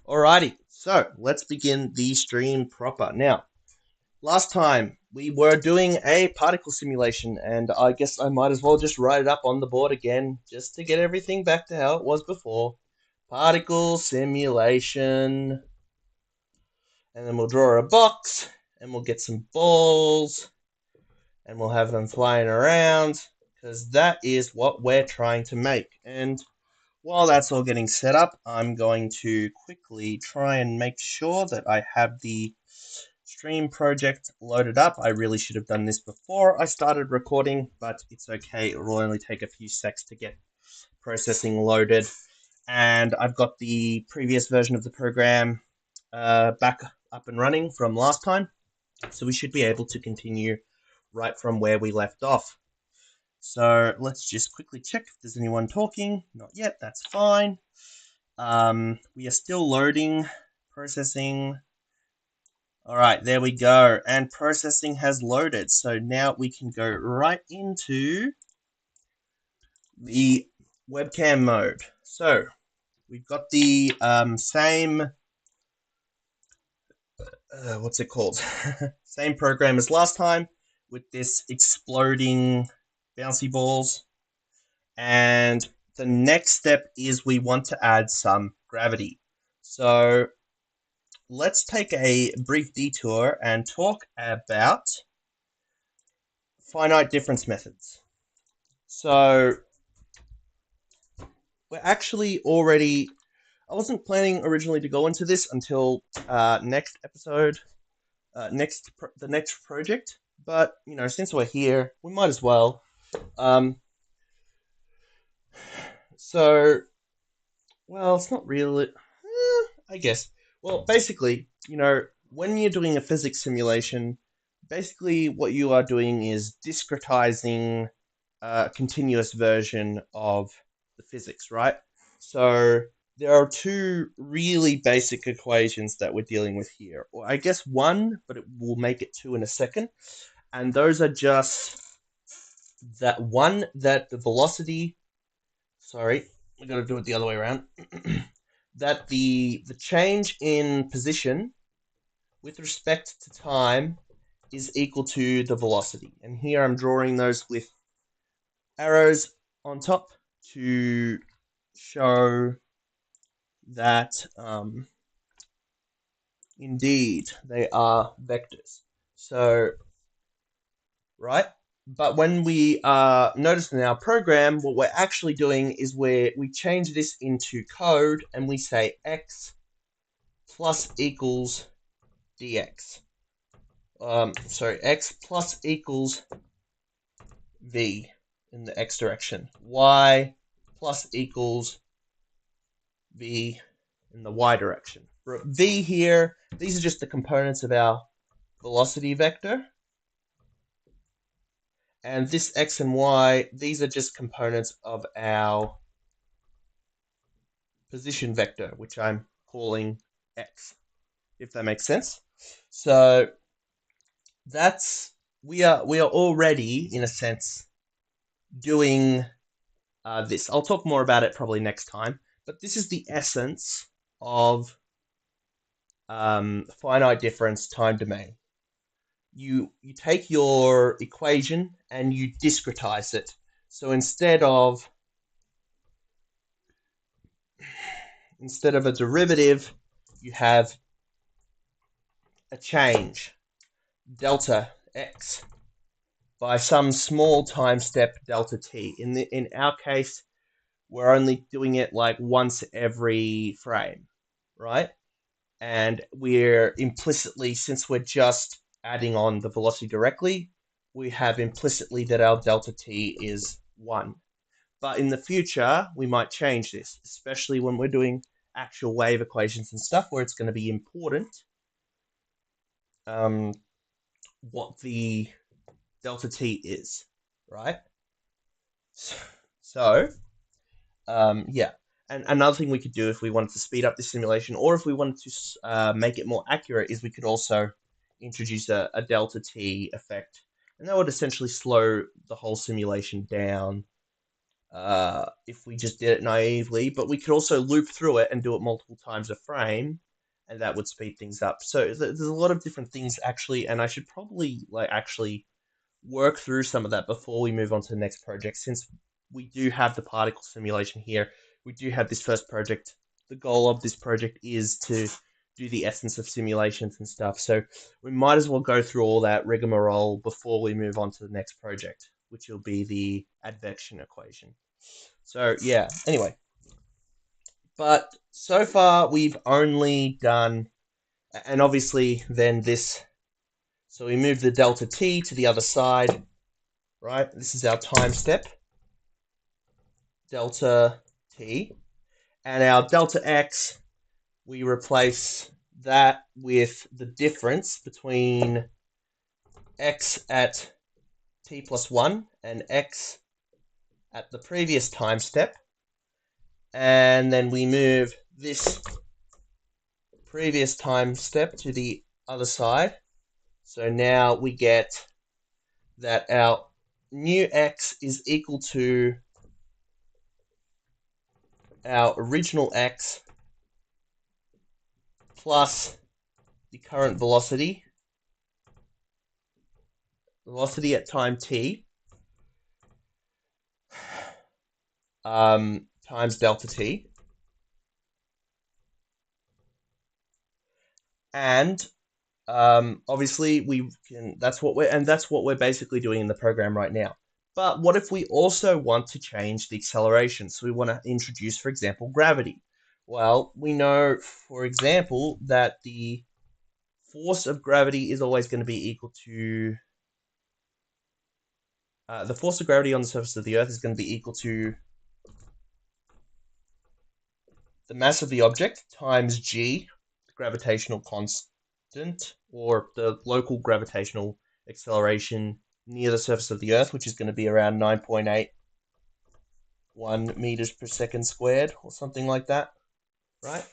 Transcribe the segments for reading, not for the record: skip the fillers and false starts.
Alrighty, so let's begin the stream proper. Now, last time we were doing a particle simulation, and I guess I might as well just write it up on the board again, just to get everything back to how it was before. Particle simulation, and then we'll draw a box, and we'll get some balls, and we'll have them flying around, because that is what we're trying to make. And while that's all getting set up, I'm going to quickly try and make sure that I have the stream project loaded up. I really should have done this before I started recording, but it's okay. It will only take a few secs to get processing loaded. And I've got the previous version of the program back up and running from last time, so we should be able to continue right from where we left off. So let's just quickly check if there's anyone talking. Not yet, that's fine. We are still loading, processing. All right, there we go. And processing has loaded. So now we can go right into the webcam mode. So we've got the same, what's it called? Same program as last time with this exploding bouncy balls. And the next step is we want to add some gravity. So let's take a brief detour and talk about finite difference methods. So we're actually already, I wasn't planning originally to go into this until next episode, the next project, but since we're here, we might as well. So, well, it's not really, I guess. Well, basically, when you're doing a physics simulation, basically what you are doing is discretizing a continuous version of the physics, right? So there are two really basic equations that we're dealing with here. Or I guess one, but it will make it two in a second. And those are just that one, that the velocity, sorry, we got to do it the other way around, that the change in position with respect to time is equal to the velocity. And here I'm drawing those with arrows on top to show that indeed they are vectors. So, right? But when we notice in our program, what we're actually doing is we change this into code and we say x plus equals dx. X plus equals v in the x direction. Y plus equals v in the y direction. For v here, these are just the components of our velocity vector. And this x and y, these are just components of our position vector, which I'm calling x, if that makes sense. So we are already, in a sense, doing this. I'll talk more about it probably next time, but this is the essence of finite difference time domain. You take your equation and you discretize it. So instead of a derivative, you have a change, delta x, by some small time step, delta t. In our case, we're only doing it like once every frame, right? And we're implicitly, since we're just adding on the velocity directly, we have implicitly that our delta t is 1. But in the future, we might change this, especially when we're doing actual wave equations and stuff, where it's going to be important what the delta t is, right? So, yeah. And another thing we could do if we wanted to speed up the simulation, or if we wanted to make it more accurate, is we could also introduce a delta t effect, and that would essentially slow the whole simulation down if we just did it naively, but we could also loop through it and do it multiple times a frame, and that would speed things up. So there's a lot of different things actually, and I should probably like actually work through some of that before we move on to the next project, since we do have the particle simulation here. We do have this first project. The goal of this project is to do the essence of simulations and stuff. So we might as well go through all that rigmarole before we move on to the next project, which will be the advection equation. So yeah, anyway. But so far we've only done, and obviously then this, so we move the delta t to the other side, right? This is our time step, delta t. And our delta x, we replace that with the difference between x at t plus 1 and x at the previous time step. And then we move this previous time step to the other side. So now we get that our new x is equal to our original x plus the current velocity at time t, times delta t. And obviously we can, that's what we're basically doing in the program right now. But what if we also want to change the acceleration? So we want to introduce, for example, gravity. Well, we know, for example, that the force of gravity is always going to be equal to the force of gravity on the surface of the Earth is going to be equal to the mass of the object times g, the gravitational constant, or the local gravitational acceleration near the surface of the Earth, which is going to be around 9.81 meters per second squared, or something like that, right?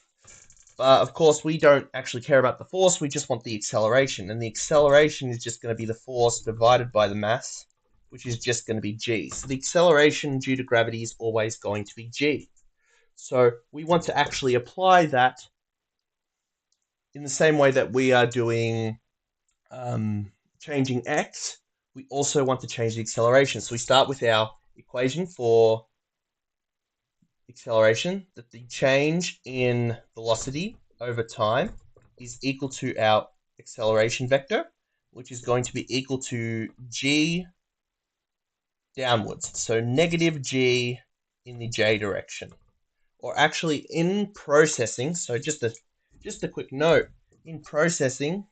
Of course, we don't actually care about the force, we just want the acceleration, and the acceleration is just going to be the force divided by the mass, which is just going to be g. So the acceleration due to gravity is always going to be g. So we want to actually apply that in the same way that we are doing changing x. We also want to change the acceleration. So we start with our equation for acceleration, that the change in velocity over time is equal to our acceleration vector, which is going to be equal to g downwards. So negative g in the j direction. Or actually in processing, so just a quick note, in processing,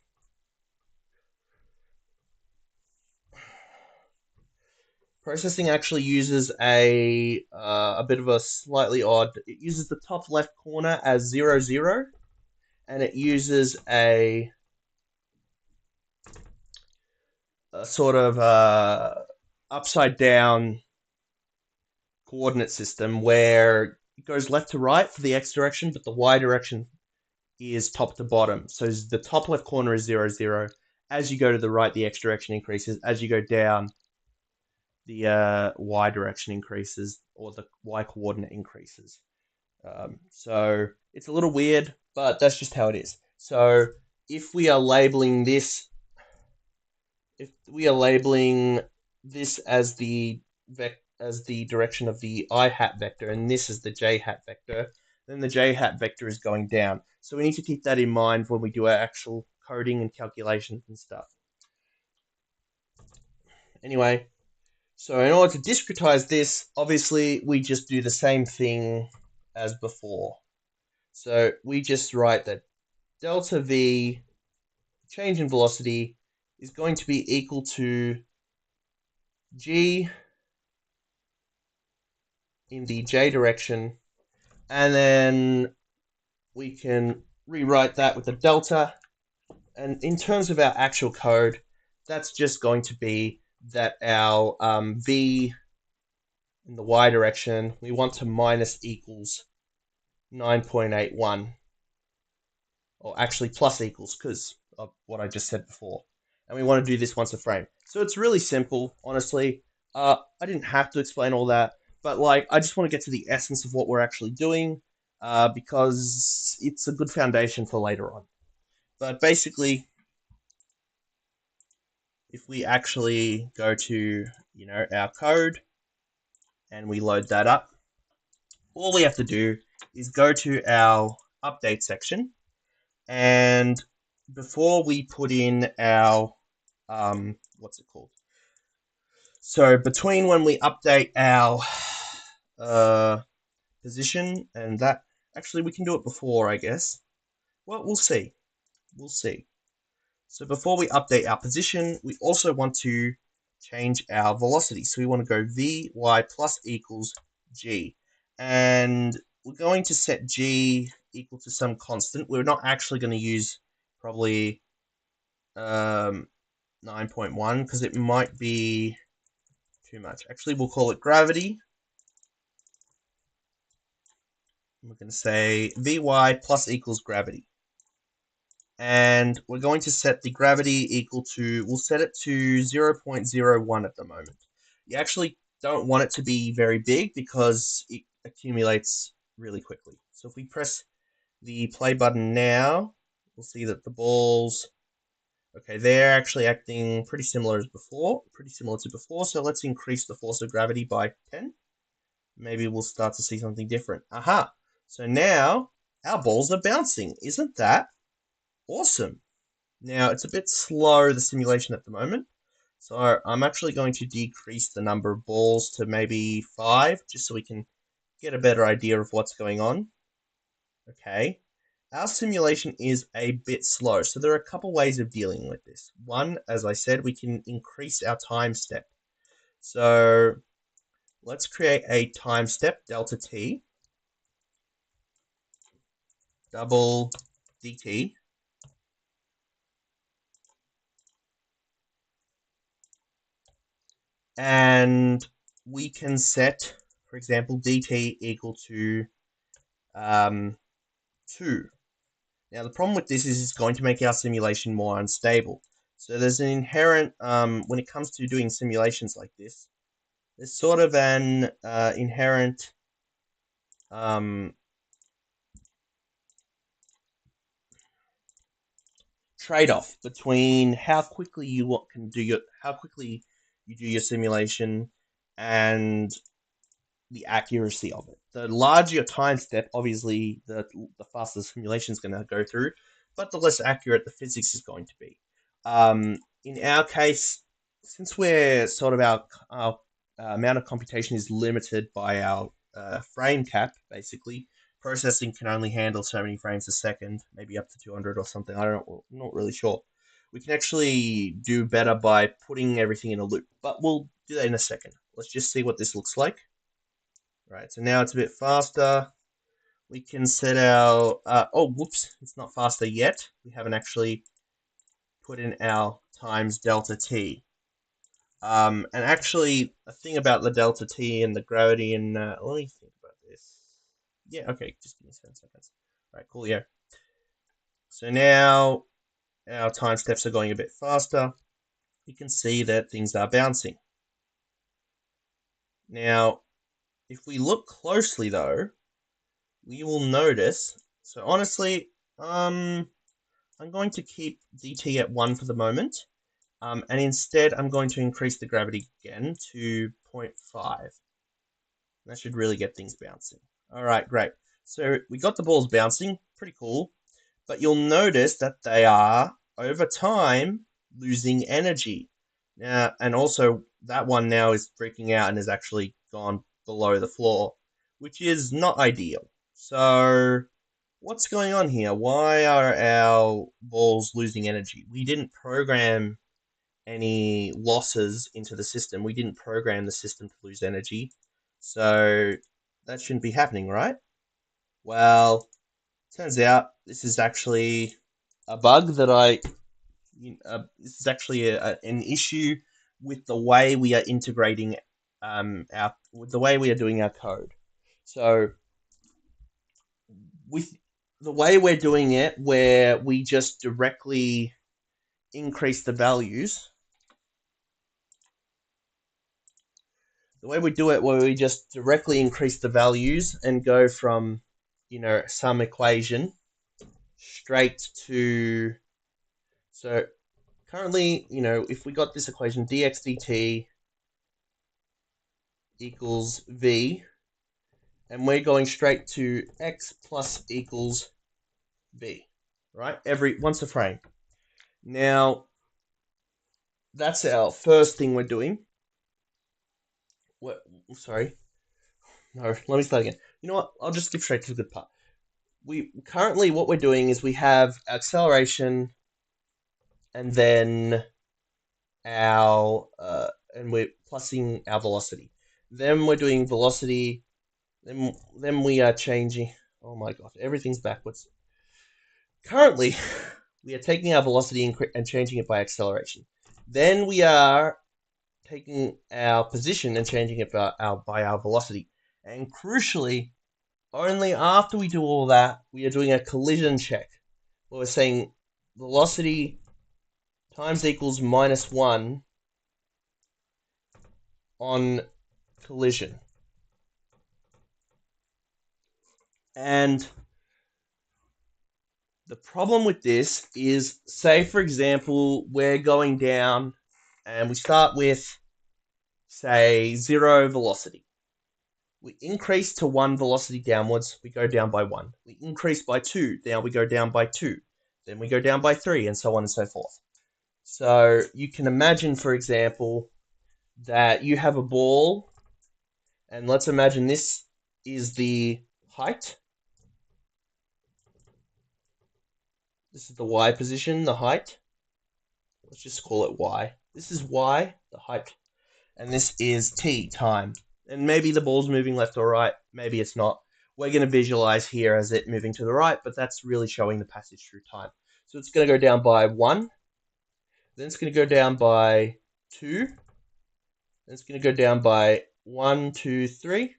actually uses a bit of a slightly odd, it uses the top left corner as 0, 0, and it uses a sort of upside down coordinate system where it goes left to right for the x direction, but the y direction is top to bottom. So the top left corner is 0, 0. As you go to the right, the x direction increases. As you go down, the y direction increases, or the y coordinate increases. So it's a little weird, but that's just how it is. So if we are labeling this, as the direction of the I hat vector, and this is the j hat vector, then the j hat vector is going down. So we need to keep that in mind when we do our actual coding and calculations and stuff. Anyway, so in order to discretize this, obviously we just do the same thing as before. So we just write that delta v, change in velocity, is going to be equal to g in the j direction, and then we can rewrite that with the delta. And in terms of our actual code, that's just going to be that our v in the y direction, we want to minus equals 9.81, or actually plus equals, because of what I just said before. And we want to do this once a frame. So it's really simple, honestly. I didn't have to explain all that, But like, I just want to get to the essence of what we're actually doing, because it's a good foundation for later on. But basically, if we actually go to, our code and we load that up, all we have to do is go to our update section, and before we put in our, what's it called? So between when we update our position and that, actually we can do it before, I guess. Well, we'll see. We'll see. So before we update our position, we also want to change our velocity. So we want to go Vy plus equals G. And we're going to set G equal to some constant. We're not actually going to use probably 9.1 because it might be too much. Actually, we'll call it gravity. We're going to say Vy plus equals gravity. And we're going to set the gravity equal to, we'll set it to 0.01 at the moment. You actually don't want it to be very big because it accumulates really quickly. So if we press the play button now, we'll see that the balls, okay, they're actually acting pretty similar to before. So let's increase the force of gravity by 10. Maybe we'll start to see something different. Aha! So now our balls are bouncing. Isn't that awesome? Now, it's a bit slow, the simulation at the moment, so I'm actually going to decrease the number of balls to maybe 5, just so we can get a better idea of what's going on. Okay, our simulation is a bit slow, so there are a couple ways of dealing with this. One, as I said, we can increase our time step. So let's create a time step, delta t, double dt, and we can set, for example, dt equal to 2. Now, the problem with this is it's going to make our simulation more unstable. So there's an inherent, when it comes to doing simulations like this, there's sort of an inherent trade-off between how quickly you do your simulation and the accuracy of it. The larger your time step, obviously, the faster the simulation is going to go through, but the less accurate the physics is going to be. In our case, since we're sort of our amount of computation is limited by our frame cap, basically, processing can only handle so many frames a second, maybe up to 200 or something. I'm not really sure. We can actually do better by putting everything in a loop, but we'll do that in a second. Let's just see what this looks like. Right, so now it's a bit faster. We can set our, oh, whoops, it's not faster yet. We haven't actually put in our times delta t. And actually, a thing about the delta t and the gravity and, let me think about this. Yeah, okay, just give me 7 seconds. All right, cool, yeah. So now our time steps are going a bit faster. You can see that things are bouncing. Now, if we look closely though, we will notice, so honestly, I'm going to keep dt at 1 for the moment, and instead I'm going to increase the gravity again to 0.5. That should really get things bouncing. All right, great. So we got the balls bouncing, pretty cool, but you'll notice that they are, over time, losing energy. Now, and also that one now is freaking out and has actually gone below the floor, which is not ideal. So what's going on here? Why are our balls losing energy? We didn't program any losses into the system. We didn't program the system to lose energy. So that shouldn't be happening, right? Well, turns out this is actually a bug that this is actually an issue with the way we are integrating with the way we are doing our code. So with the way we're doing it, where we just directly increase the values, The way we do it, where we just directly increase the values and go from, some equation straight to, so currently, if we got this equation, dx dt equals v, and we're going straight to x plus equals v, right? Once a frame. Now, that's our first thing we're doing. Sorry. No, let me start again. You know what? I'll just skip straight to the good part. Currently, what we're doing is we have acceleration, and then and we're plussing our velocity. Then we're doing velocity. Then we are changing. Oh my god, everything's backwards. Currently, we are taking our velocity and changing it by acceleration. Then we are taking our position and changing it by our velocity. And crucially, only after we do all that, we are doing a collision check, where we're saying velocity times equals -1 on collision. And the problem with this is, say, for example, we're going down and we start with, say, 0 velocity. We increase to 1 velocity downwards, we go down by 1. We increase by 2, now we go down by 2. Then we go down by 3, and so on and so forth. So you can imagine, for example, that you have a ball, and let's imagine this is the height. This is the y position, the height. Let's just call it y. This is y, the height. And this is t, time. And maybe the ball's moving left or right. Maybe it's not. We're going to visualize here as it moving to the right, but that's really showing the passage through time. So it's going to go down by 1. Then it's going to go down by 2. Then it's going to go down by 1, 2, 3.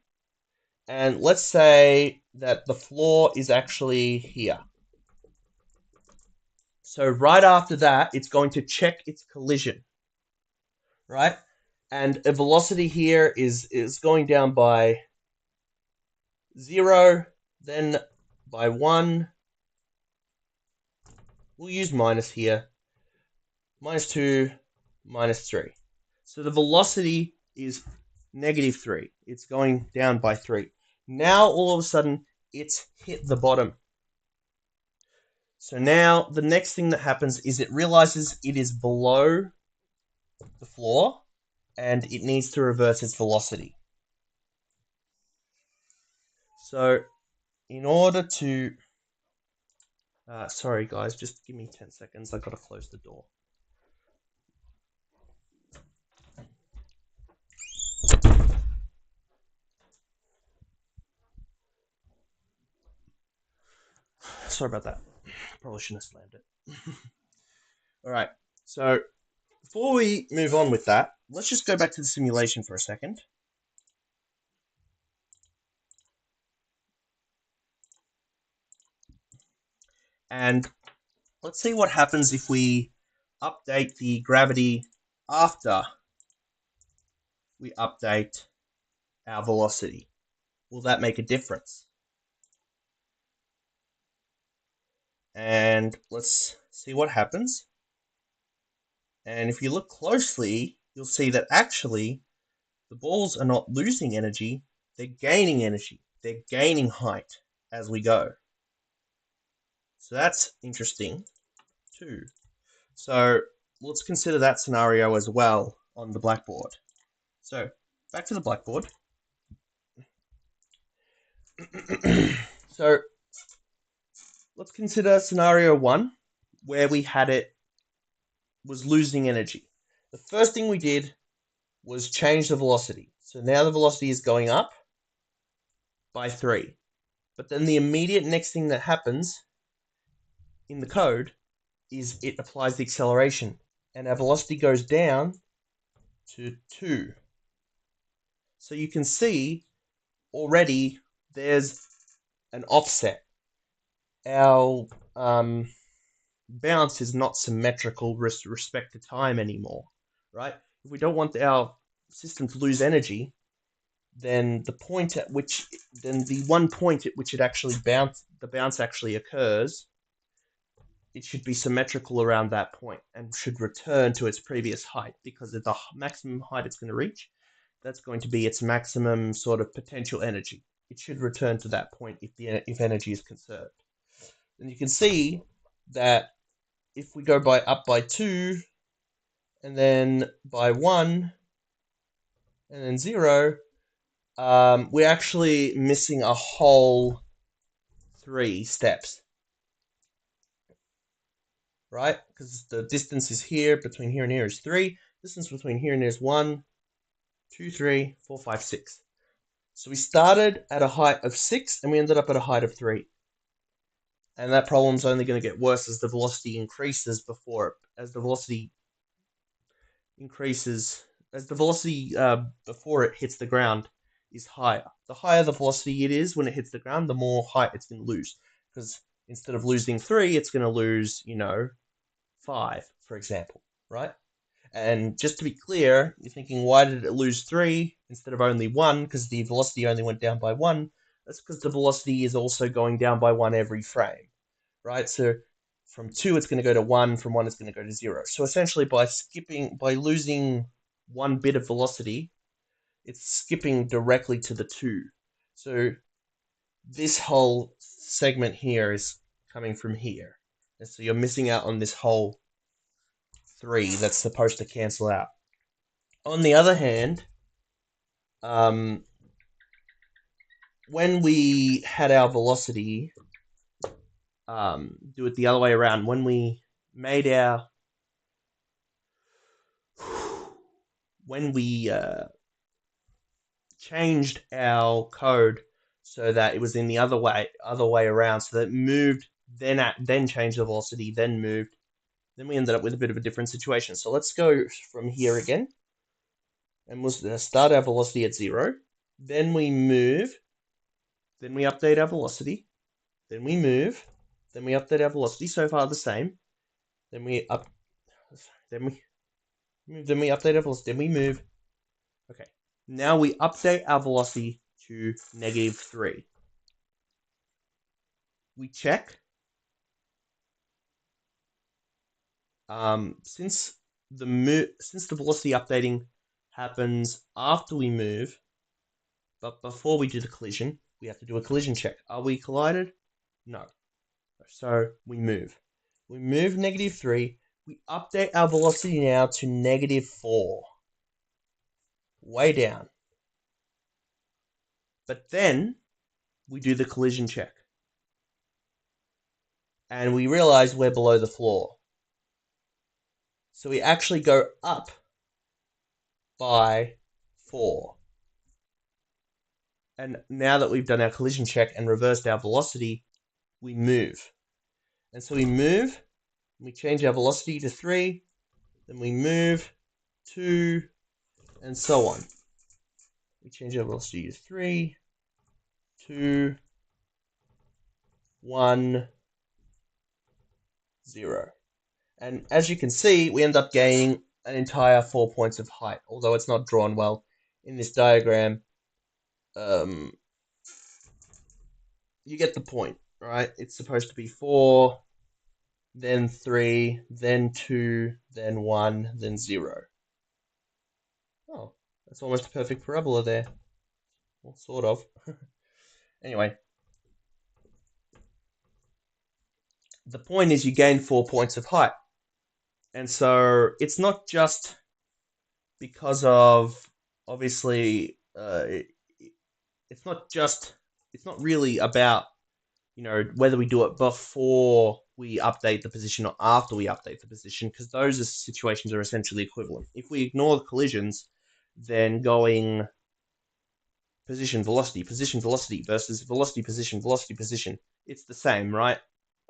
And let's say that the floor is actually here. So right after that, it's going to check its collision, right? And a velocity here is going down by 0, then by 1. We'll use minus here. -2, -3. So the velocity is -3. It's going down by 3. Now, all of a sudden, it's hit the bottom. So now, the next thing that happens is it realizes it is below the floor, and it needs to reverse its velocity. So, in order to... sorry, guys, just give me 10 seconds. I've got to close the door. Sorry about that. Probably shouldn't have slammed it. All right, so before we move on with that, let's just go back to the simulation for a second. And let's see what happens if we update the gravity after we update our velocity. Will that make a difference? And let's see what happens. And if you look closely, you'll see that actually the balls are not losing energy, they're gaining energy. They're gaining height as we go. So that's interesting too. So let's consider that scenario as well on the blackboard. So back to the blackboard. So let's consider scenario 1, where we had it was losing energy. The first thing we did was change the velocity. So now the velocity is going up by 3. But then the immediate next thing that happens in the code is it applies the acceleration, and our velocity goes down to 2. So you can see already there's an offset. Our bounce is not symmetrical with respect to time anymore, right? If we don't want our system to lose energy, then the one point at which it actually the bounce actually occurs, it should be symmetrical around that point and should return to its previous height, because at the maximum height it's going to reach, that's going to be its maximum sort of potential energy. It should return to that point if energy is conserved. And you can see that if we go up by 2, and then by 1, and then 0, we're actually missing a whole 3 steps, right? Because the distance is here, between here and here is 3. Distance between here and here is 1, 2, 3, 4, 5, 6. So we started at a height of 6, and we ended up at a height of 3. And that problem's only going to get worse as the velocity increases before it hits the ground is higher. The higher the velocity it is when it hits the ground, the more height it's going to lose. Because instead of losing 3, it's going to lose, 5, for example, right? And just to be clear, you're thinking, why did it lose 3 instead of only 1? Because the velocity only went down by 1. That's because the velocity is also going down by 1 every frame, right? So from 2, it's going to go to 1. From 1, it's going to go to 0. So essentially, by losing 1 bit of velocity, it's skipping directly to the 2. So this whole segment here is coming from here. And so you're missing out on this whole 3 that's supposed to cancel out. On the other hand, when we had our velocity, do it the other way around. When we made our, changed our code so that it was in the other way around, so that it moved, then changed the velocity, then moved, then we ended up with a bit of a different situation. So let's go from here again, and we'll start our velocity at 0. Then we move. Then we update our velocity. Then we move. Then we update our velocity. So far the same. Then we update our velocity. Then we move. Okay. Now we update our velocity to -3. We check. Since the velocity updating happens after we move, but before we do the collision, we have to do a collision check. Are we collided? No. So we move. We move -3. We update our velocity now to -4. Way down. But then we do the collision check. And we realize we're below the floor. So we actually go up by 4. And now that we've done our collision check and reversed our velocity, we move. And so we move, we change our velocity to 3, then we move 2, and so on. We change our velocity to 3, 2, 1, 0. And as you can see, we end up gaining an entire 4 points of height, although it's not drawn well in this diagram. You get the point, right? It's supposed to be 4, then 3, then 2, then 1, then 0. Oh, that's almost a perfect parabola there. Well, sort of. Anyway. The point is you gain 4 points of height. And so it's not just because of, obviously, it's not really about, whether we do it before we update the position or after we update the position, because those situations are essentially equivalent. If we ignore the collisions, then going position, velocity versus velocity, position, it's the same, right?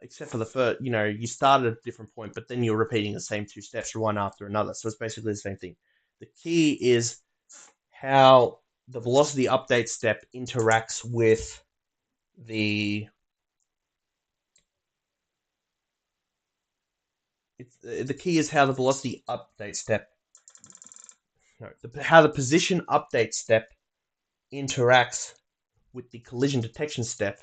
Except for the first, you started at a different point, but then you're repeating the same 2 steps one after another. So it's basically the same thing. The key is how the velocity update step interacts with the key is how the velocity update step, how the position update step interacts with the collision detection step,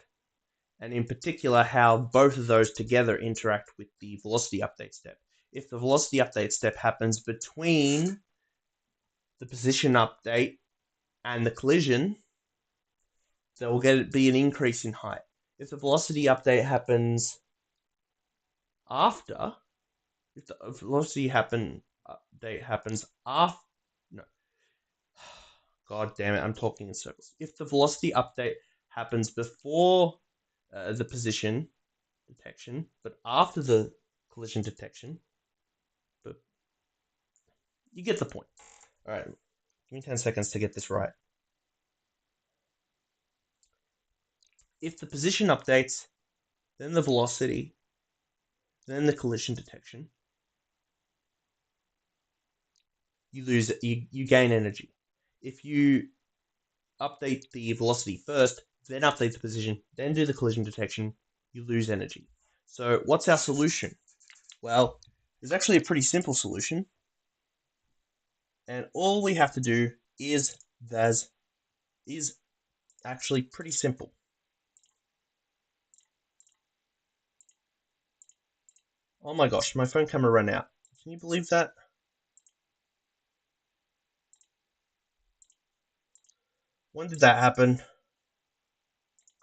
and in particular how both of those together interact with the velocity update step. If the velocity update step happens between the position update and the collision, there will be an increase in height. If the velocity update happens after, if the velocity update happens after, no, god damn it, I'm talking in circles. If the velocity update happens before the position detection, but after the collision detection, but you get the point. All right, give me 10 seconds to get this right. If the position updates, then the velocity, then the collision detection, you gain energy. If you update the velocity first, then update the position, then do the collision detection, you lose energy. So what's our solution? Well, there's actually a pretty simple solution. And all we have to do is actually pretty simple. Oh my gosh, my phone camera ran out. Can you believe that? When did that happen?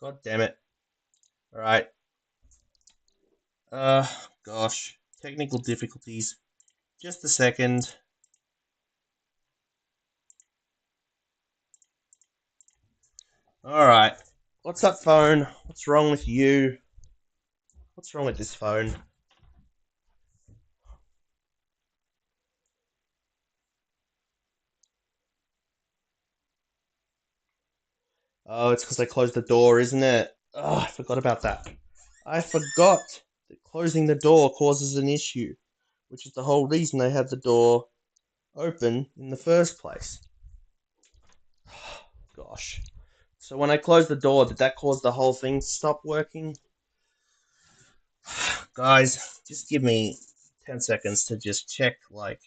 God damn it. Alright. Gosh. Technical difficulties. Just a second. Alright. What's up, phone? What's wrong with you? What's wrong with this phone? Oh, it's because I closed the door, isn't it? Oh, I forgot about that. I forgot that closing the door causes an issue, which is the whole reason I had the door open in the first place. Gosh. So when I closed the door, did that cause the whole thing to stop working? Guys, just give me 10 seconds to just check, like,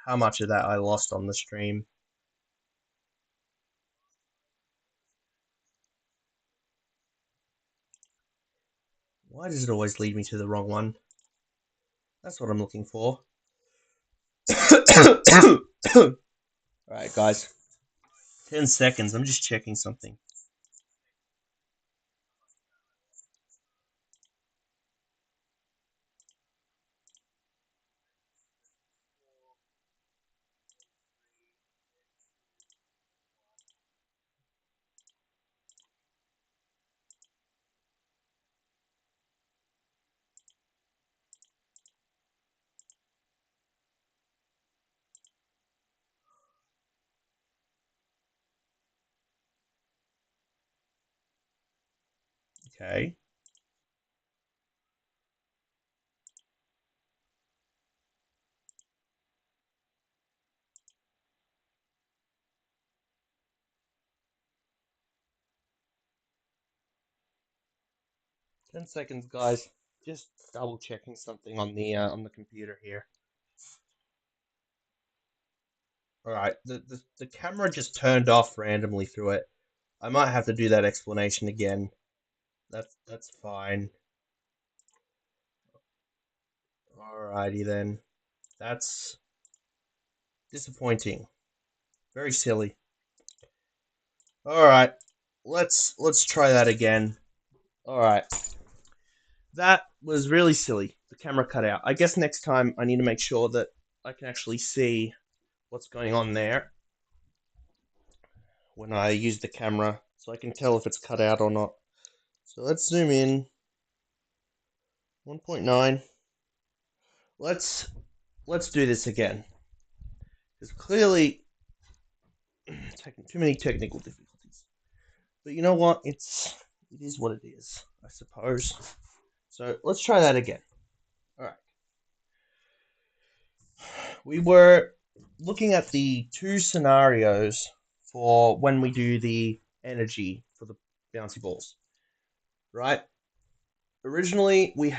how much of that I lost on the stream. Why does it always lead me to the wrong one? That's what I'm looking for. Alright, guys. 10 seconds. I'm just checking something. Okay. Ten seconds, guys. Just double checking something on the computer here. All right, the camera just turned off randomly through it. I might have to do that explanation again. That's fine. Alrighty then. That's disappointing. Very silly. All right, let's try that again. All right. That was really silly. The camera cut out. I guess next time I need to make sure that I can actually see what's going on there when I use the camera, so I can tell if it's cut out or not. So let's zoom in. 1.9. Let's do this again. There's clearly too many technical difficulties. But you know what? It is what it is, I suppose. So let's try that again. All right. We were looking at the two scenarios for when we do the energy for the bouncy balls, right? Originally, we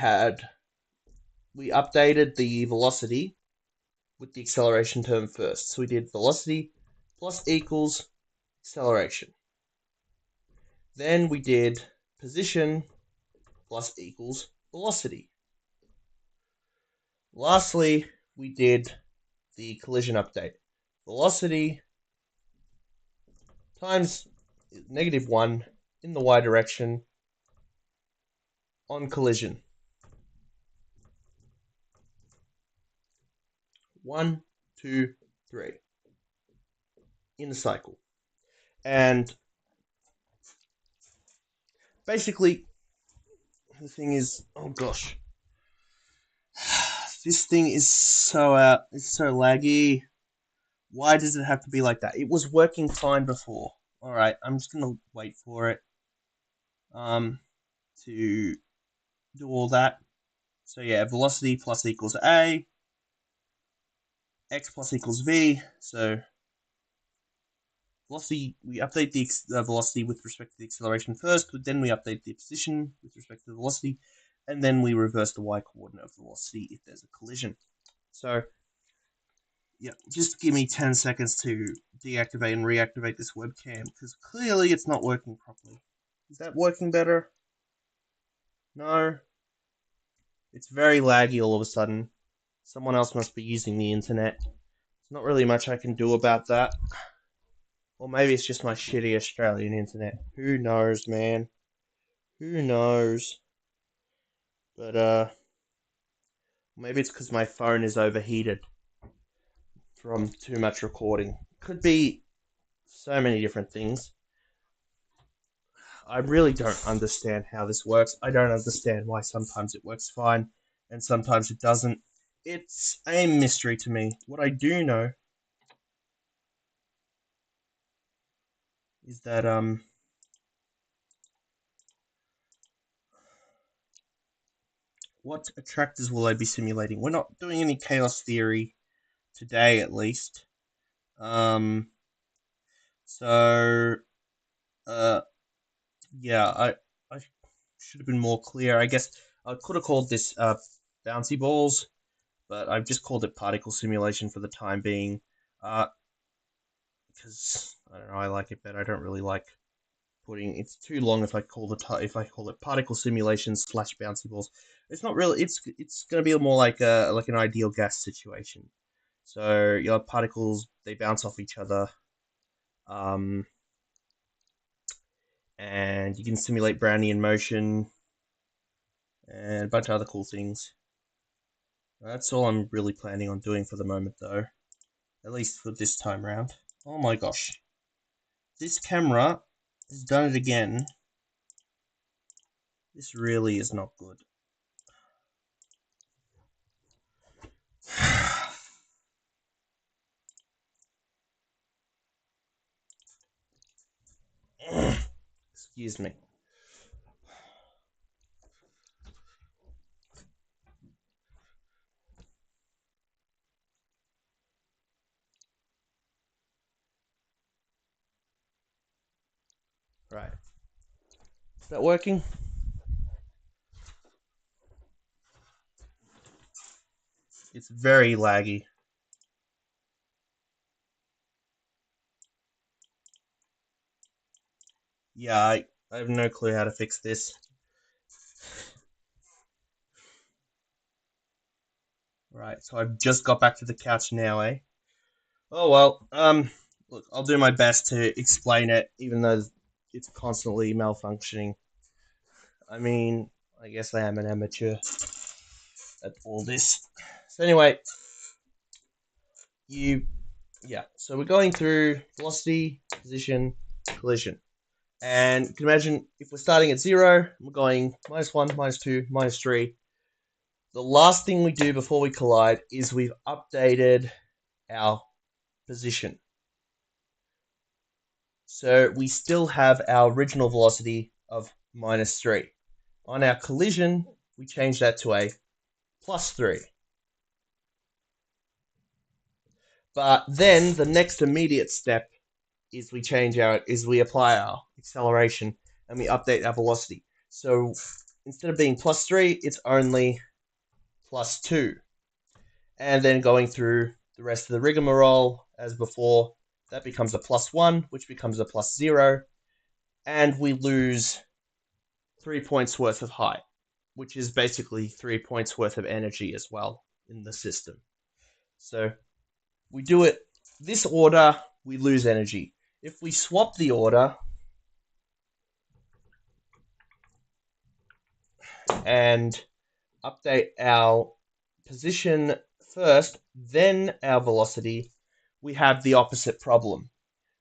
updated the velocity with the acceleration term first. So we did velocity plus equals acceleration. Then we did position plus equals velocity. Lastly, we did the collision update. Velocity times -1 in the y direction on collision. 1, 2, 3 in a cycle. And basically, the thing is, oh gosh, this thing is it's so laggy. Why does it have to be like that? It was working fine before. All right, I'm just gonna wait for it to do all that. So yeah, velocity plus equals a, x plus equals v. So velocity, we update the velocity with respect to the acceleration first, but then we update the position with respect to the velocity, and then we reverse the y coordinate of velocity if there's a collision. So yeah, just give me 10 seconds to deactivate and reactivate this webcam, because clearly it's not working properly. Is that working better? No. It's very laggy all of a sudden. Someone else must be using the internet. There's not really much I can do about that. Or maybe it's just my shitty Australian internet. Who knows, man? Who knows? But, maybe it's because my phone is overheated from too much recording. Could be so many different things. I really don't understand how this works. I don't understand why sometimes it works fine and sometimes it doesn't. It's a mystery to me. What I do know is that what attractors will I be simulating? We're not doing any chaos theory today, at least. So yeah, I should have been more clear. I guess I could have called this bouncy balls, but I've just called it particle simulation for the time being. Because I don't know, I like it better. I don't really like putting. It's too long if I call it particle simulation / bouncy balls. It's not really. It's going to be more like an ideal gas situation. So your particles, they bounce off each other, um, and you can simulate Brownian motion and a bunch of other cool things. That's all I'm really planning on doing for the moment, though. At least for this time round. Oh my gosh. This camera has done it again. This really is not good. Excuse me. Right. Is that working? It's very laggy. Yeah, I have no clue how to fix this. Right, so I've just got back to the couch now, eh? Oh well, look, I'll do my best to explain it, even though it's constantly malfunctioning. I mean, I guess I am an amateur at all this. So anyway, so we're going through velocity, position, collision. And you can imagine if we're starting at 0, we're going -1, -2, -3. The last thing we do before we collide is we've updated our position. So we still have our original velocity of -3. On our collision, we change that to a +3. But then the next immediate step is we apply our acceleration and we update our velocity. So instead of being +3, it's only +2. And then going through the rest of the rigmarole as before, that becomes a +1, which becomes a +0. and we lose 3 points worth of height, which is basically 3 points worth of energy as well in the system. So we do it this order, we lose energy. If we swap the order and update our position first, then our velocity, we have the opposite problem.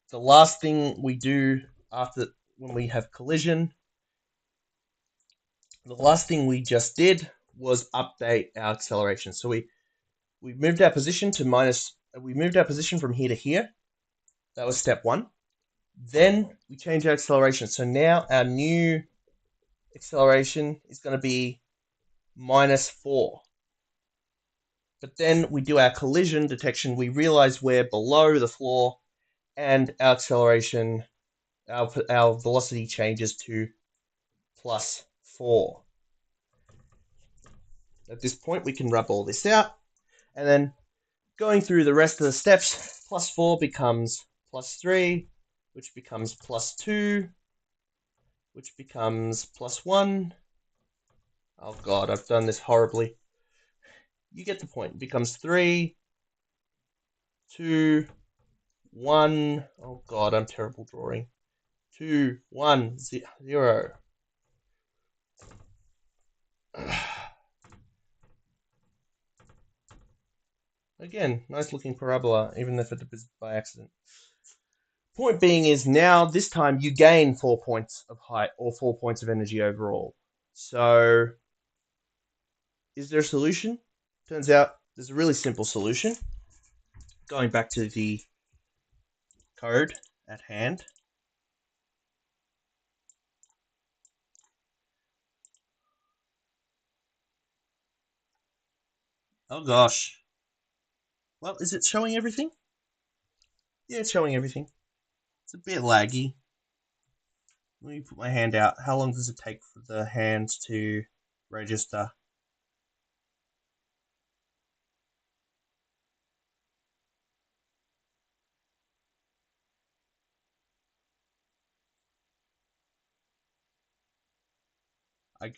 The last thing we do after when we have collision, the last thing we just did was update our acceleration. So we moved our position to we moved our position from here to here. That was step one. Then we change our acceleration. So now our new acceleration is going to be -4. But then we do our collision detection. We realize we're below the floor, and our acceleration, our velocity changes to +4. At this point, we can rub all this out, and then going through the rest of the steps, +4 becomes +3, which becomes +2, which becomes +1. Oh god, I've done this horribly. You get the point. It becomes 3, 2, 1. Oh god, I'm terrible drawing. 2, 1, 0. Again, nice looking parabola, even if it was by accident. Point being is now, this time, you gain 4 points of height or 4 points of energy overall. So, is there a solution? Turns out there's a really simple solution. Going back to the code at hand. Oh gosh. Well, is it showing everything? Yeah, it's showing everything. It's a bit laggy. Let me put my hand out. How long does it take for the hand to register?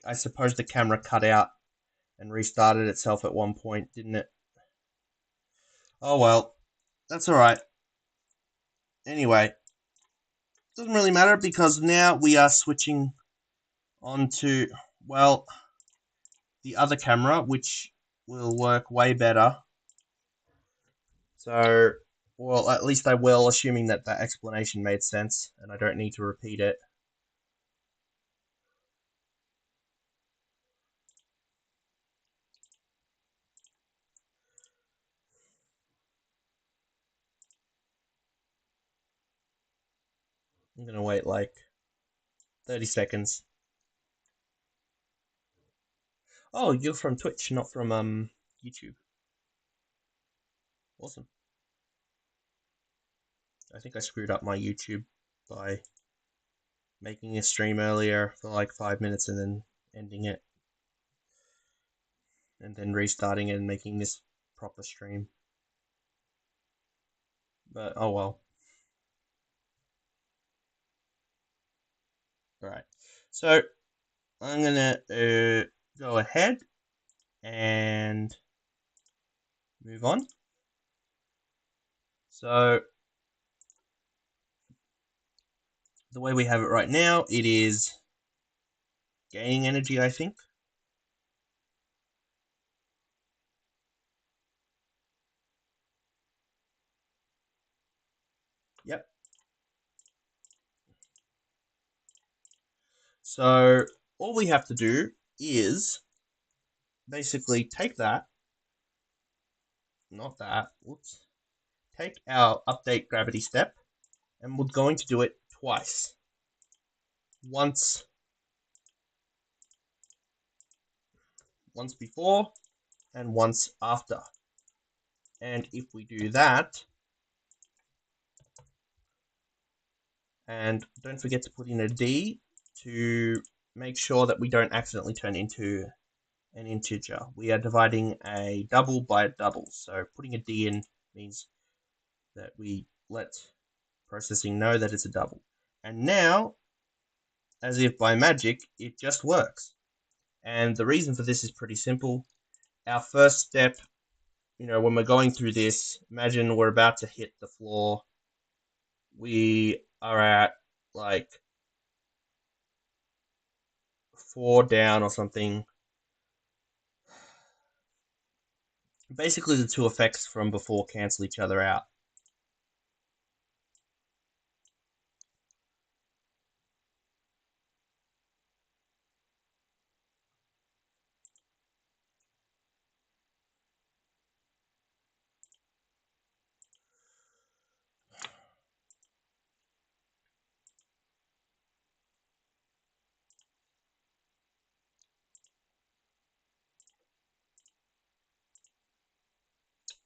I suppose the camera cut out and restarted itself at one point, didn't it? Oh well, that's alright. Anyway, doesn't really matter because now we are switching on to, well, the other camera, which will work way better. So, well, at least I will, assuming that that explanation made sense and I don't need to repeat it. I'm going to wait like 30 seconds. Oh, you're from Twitch, not from YouTube. Awesome. I think I screwed up my YouTube by making a stream earlier for like 5 minutes and then ending it. And then restarting it and making this proper stream. But oh well. Alright. So I'm gonna go ahead and move on. So the way we have it right now, it is gaining energy, I think. Yep. So all we have to do is basically take that, not that, whoops, take our update gravity step, and we're going to do it twice. Once before and once after. And if we do that, and don't forget to put in a D to make sure that we don't accidentally turn into an integer. We are dividing a double by a double, so putting a D in means that we let processing know that it's a double. And now as if by magic, it just works. And the reason for this is pretty simple. Our first step, when we're going through this, imagine we're about to hit the floor. We are at like 4 down or something. Basically, the two effects from before cancel each other out.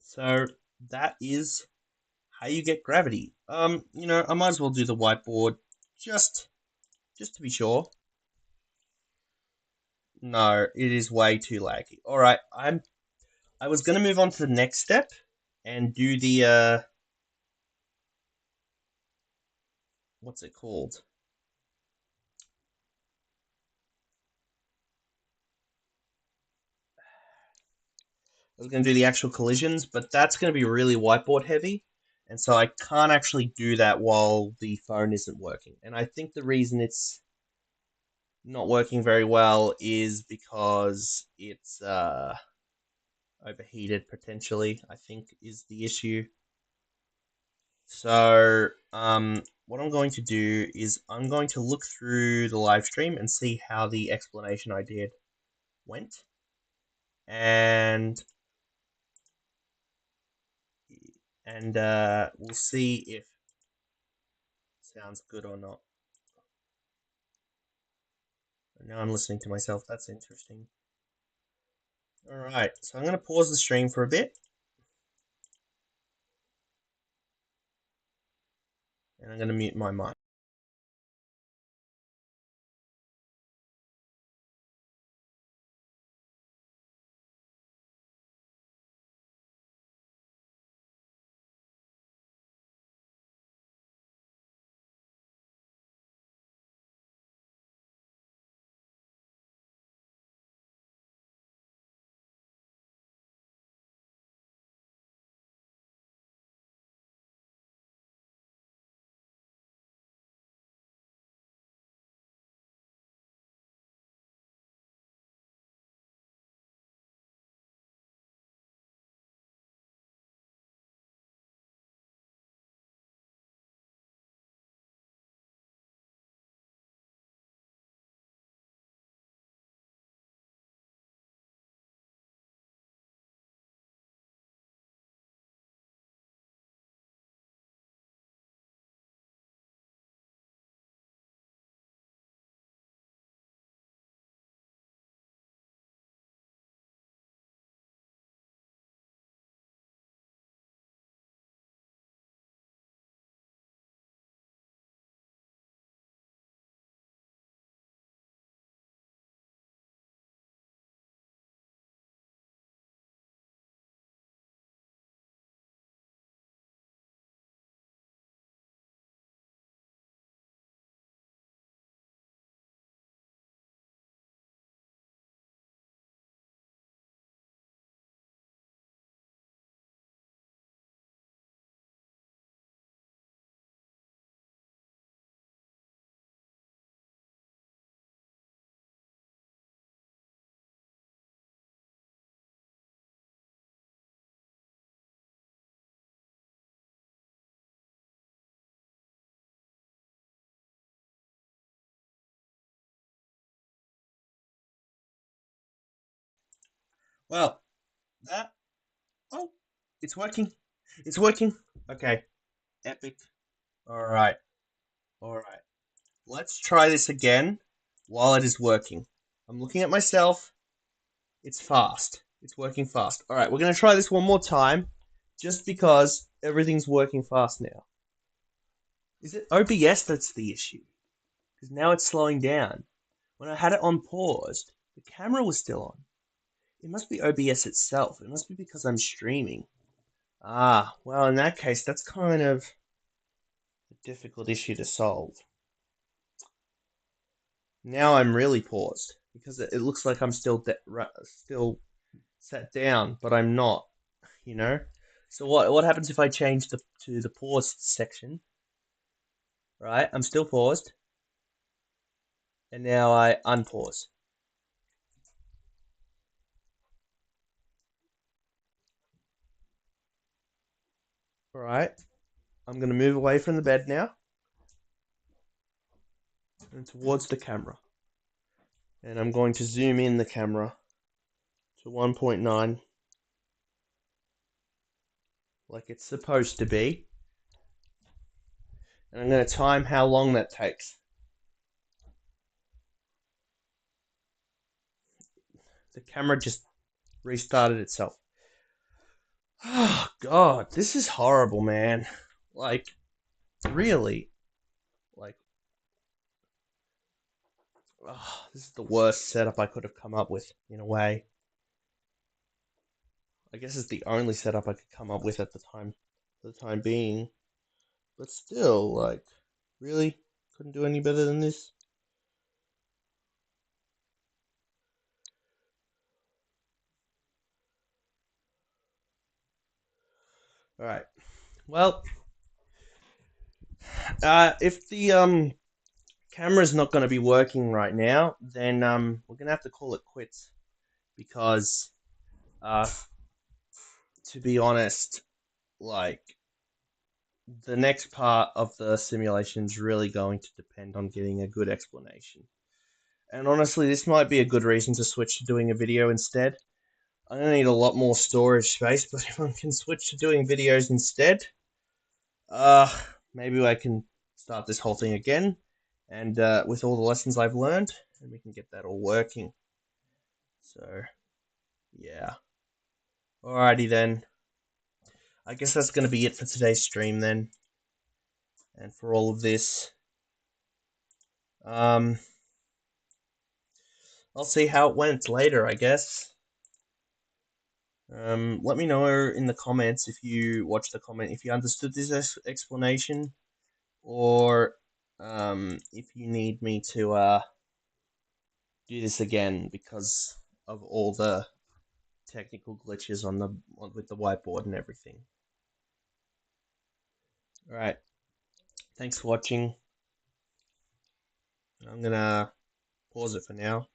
So that is how you get gravity. I might as well do the whiteboard just to be sure. No, it is way too laggy. All right, I was gonna move on to the next step and do the what's it called? I was gonna do the actual collisions, but that's gonna be really whiteboard heavy, and so I can't actually do that while the phone isn't working. And I think the reason it's not working very well is because it's overheated potentially, I think is the issue. So, what I'm going to do is I'm going to look through the live stream and see how the explanation I did went. And we'll see if it sounds good or not. Now I'm listening to myself. That's interesting. All right, so I'm going to pause the stream for a bit. And I'm going to mute my mic. Well, that. Oh, it's working. It's working. Okay, epic. All right. All right. Let's try this again while it is working. I'm looking at myself. It's fast. It's working fast. All right, we're going to try this one more time just because everything's working fast now. Is it OBS that's the issue? Because now it's slowing down. When I had it on paused, the camera was still on. It must be OBS itself. It must be because I'm streaming. Ah, well, in that case, that's kind of a difficult issue to solve. Now I'm really paused because it looks like I'm still sat down, but I'm not, you know? So what happens if I change to the paused section, right? I'm still paused, and now I unpause. All right, I'm going to move away from the bed now and towards the camera. And I'm going to zoom in the camera to 1.9 like it's supposed to be. And I'm going to time how long that takes. The camera just restarted itself. Oh, God, this is horrible, man. Like, really? Like, oh, this is the worst setup I could have come up with, in a way. I guess it's the only setup I could come up with at the time, for the time being. But still, like, really? Couldn't do any better than this? Alright. Well, if the camera's not going to be working right now, then we're going to have to call it quits. Because, to be honest, like, the next part of the simulation is really going to depend on getting a good explanation. And honestly, this might be a good reason to switch to doing a video instead. I'm going to need a lot more storage space, but if I can switch to doing videos instead, uh, maybe I can start this whole thing again, and with all the lessons I've learned, and we can get that all working. So, yeah. Alrighty then. I guess that's going to be it for today's stream then, and for all of this. I'll see how it went later, I guess. Let me know in the comments if you watched the comment, if you understood this explanation, or if you need me to do this again because of all the technical glitches with the whiteboard and everything. All right, thanks for watching. I'm gonna pause it for now.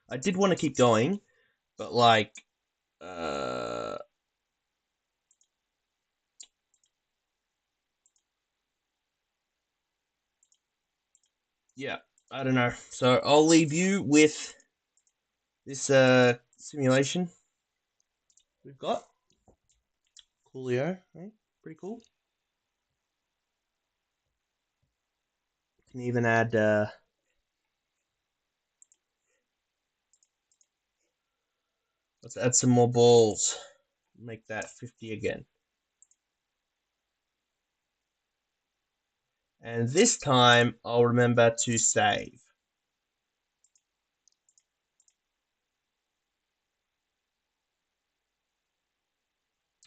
I did want to keep going, but like, yeah, I don't know. So I'll leave you with this simulation we've got. Coolio, right? Pretty cool. Can even add let's add some more balls. Make that 50 again. And this time I'll remember to save.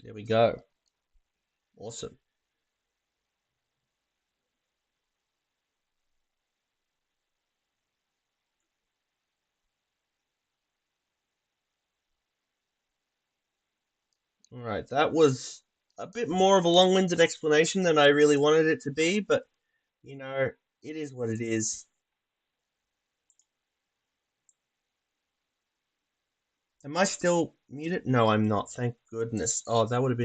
There we go. Awesome. All right, that was a bit more of a long-winded explanation than I really wanted it to be, but you know, it is what it is. Am I still muted? No, I'm not. Thank goodness. Oh, that would have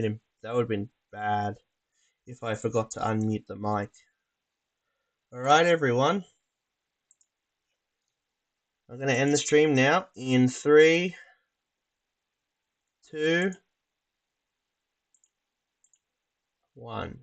been bad if I forgot to unmute the mic. All right, everyone. I'm going to end the stream now in 3, 2, 1.